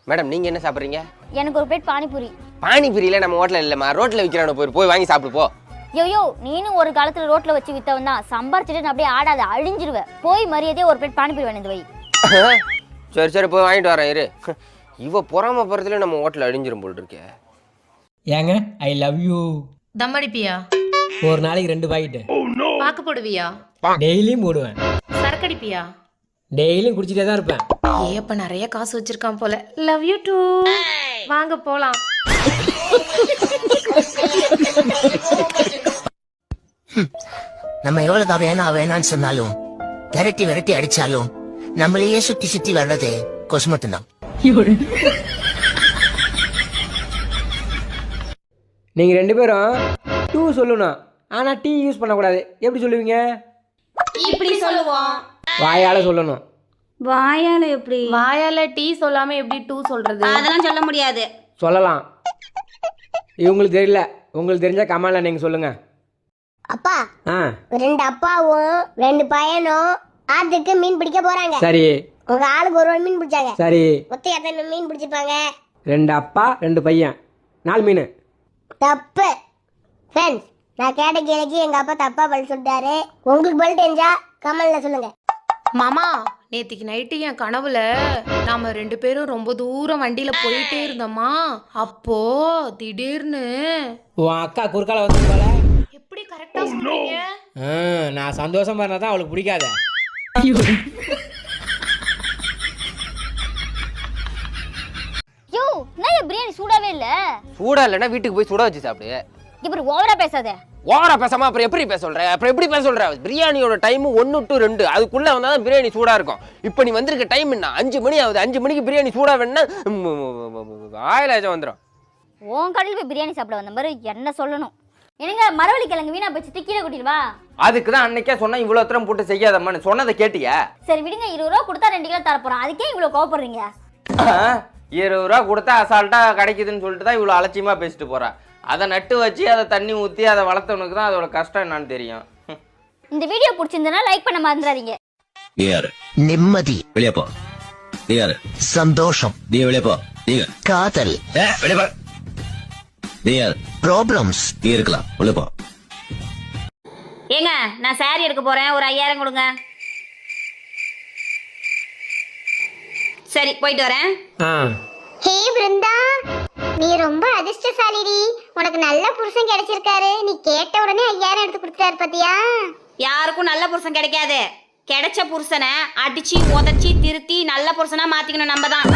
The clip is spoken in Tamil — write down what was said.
மேடம் நீங்க என்ன சாப்பிடுறீங்க? எனக்கு ஒரு பிளேட் பானிபூரி. பானிபூரியில நம்ம ஹோட்டல்ல இல்லம்மா, ரோட்ல விக்கிறானே, போய் வாங்கி சாப்பிடு போ. யோயோ, நீனும் ஒரு காலத்துல ரோட்ல வச்சு வித்தவன் தான். சம்பாரிச்சிட்டு அப்படியே ஆடாத, அழிஞ்சிருவ. போய் மரியாதையா ஒரு பிளேட் பானிபூரி வாங்கிட்டு வை. சரி சரி போய் வாங்கிட்டு வரேன் இரு. இவ பொறாம போறதுல நம்ம ஹோட்டல் அழிஞ்சிரும் போல் இருக்கே. ஏங்க ஐ லவ் யூ. தம் அடிப்பியா? ஒரு நாளைக்கு 2 பாக்கெட். பாக்கு போடுவியா? டெய்லியும் போடுவேன். சரக்கு அடிப்பியா? டெய்லியும் குடிச்சிட்டே தான் இருப்பேன். அப்ப நிறைய காசு வச்சிருக்கான் போல. Love you too. வாங்க போலாம். நம்ம எவ்வளவுதான் வேணான்னு சொன்னாலும் விரட்டி அடிச்சாலும் நம்மளையே சுத்தி சுத்தி வர்றது கொசு மட்டும்தான். நீங்க 2 பேரும் டூ சொல்லணும், ஆனா டீ யூஸ் பண்ணக்கூடாது. எப்படி சொல்லுவீங்க? இப்படி சொல்லுவோம். வாயால சொல்லணும். வாயால எப்படி? வாயால டீ சொல்லாம எப்படி டூ சொல்றது? அதெல்லாம் சொல்ல முடியாது. சொல்லலாம். இவங்களுக்கு தெரியல, உங்களுக்கு தெரிஞ்சா கமெண்ட்ல நீங்க சொல்லுங்க. அப்பா, ஆ 2 அப்பாவும் 2 பையனும் ஆத்துக்கு மீன் பிடிக்க போறாங்க. சரி. உங்க ஆளுக்கு ஒரு மீன் பிடிச்சாங்க. சரி. மொத்தம் எத்தனை மீன் பிடிச்சிருப்பாங்க? 2 அப்பா 2 பையன் 4 மீன். தப்பு ஃப்ரெண்ட்ஸ். நான் கேட்ட கேள்விக்கு எங்க அப்பா தப்பா பதில் சொல்லிட்டாரு. உங்களுக்கு பதில் தெரிஞ்சா கமெண்ட்ல சொல்லுங்க. மாமா, நேத்திக்கு நைட்டு என் கனவுல நாம 2 பேரும் ரொம்ப தூரம் வண்டியில போயிட்டே இருந்தோமா. அப்போ திடீர்னு உன் அக்கா குறுக்கால வந்து போல. எப்படி கரெக்டா சொல்றீங்க? நான் சந்தோஷமா இருந்தா தான் அவளுக்கு பிடிக்காத. யோ, நான் பிரியாணி சூடாவே இல்ல. சூடா இல்லைன்னா வீட்டுக்கு போய் சுட வச்சு சாப்பிடு. இப்படி ஓவரா பேசாத. ஓவரா பேசாம அப்புறம் எப்படி பேச சொல்ற? அப்புறம் எப்படி பேச சொல்ற? பிரியாணியோட டைம் 1 to 2, அதுக்குள்ள வந்தாதான் பிரியாணி சூடா இருக்கும். இப்போ நீ வந்திருக்க டைம் என்ன? 5 மணி ஆகுது. 5 மணிக்கு பிரியாணி சூடா வேணும்னா ஆயிலாச்சும் வந்துடும். உன் கடையில் போய் பிரியாணி சாப்பிட வந்த மாதிரி என்ன சொல்லணும்? என்னங்க மரவள்ளி கிழங்கு வீணா போச்சு, கீழே கூட்டிட்டு வா. அதுக்கு தான் அன்னைக்கே சொன்னா இவ்வளவு தரம் போட்டு செய்யாதம்மான்னு சொன்னதை கேட்டியா? சரி விடுங்க, 20 ரூபா கொடுத்தா 2 கிலோ தரப்போறோம். அதுக்கே இவ்வளவு கோவப்படுறீங்க? 20 ரூபா கொடுத்தா அசால்ட்டா கிடைக்குதுன்னு சொல்லிட்டு தான் இவ்வளவு அலட்சியமா பேசிட்டு போறா. அதை நட்டு வச்சு அதை தண்ணி ஊற்றி அதை வளர்த்தவனுக்கு தான் அதோட கஷ்டம் என்னன்னு தெரியும். இந்த வீடியோ பிடிச்சிருந்தனா லைக் பண்ண மறந்துடாதீங்க. நிம்மதி, வெளியே போ. நீ யாரு? சந்தோஷம், நீ வெளியே போ. நீங்க காதல், வெளியே போ. நீ யாரு? ப்ராப்ளம்ஸ், நீ இருக்கலாம். உள்ள போ. ஏங்க, நான் சாரி எடுக்க போறேன், ஒரு 5000 கொடுங்க. சரி, போயிட்டு வரேன். ஹே பிருந்தா, நீ ரொம்ப அதிர்ஷ்டசாலிடி. உனக்கு நல்ல புருஷன் கிடைச்சிருக்காரு. நீ கேட்ட உடனே 5000 எடுத்து கொடுத்தாரு பாத்தியா? யாருக்கும் நல்ல புருஷன் கிடைக்காது. கிடைச்ச புருஷனை அடிச்சு உதச்சி திருத்தி நல்ல புருஷனா மாத்திக்கணும் நம்ம தான்.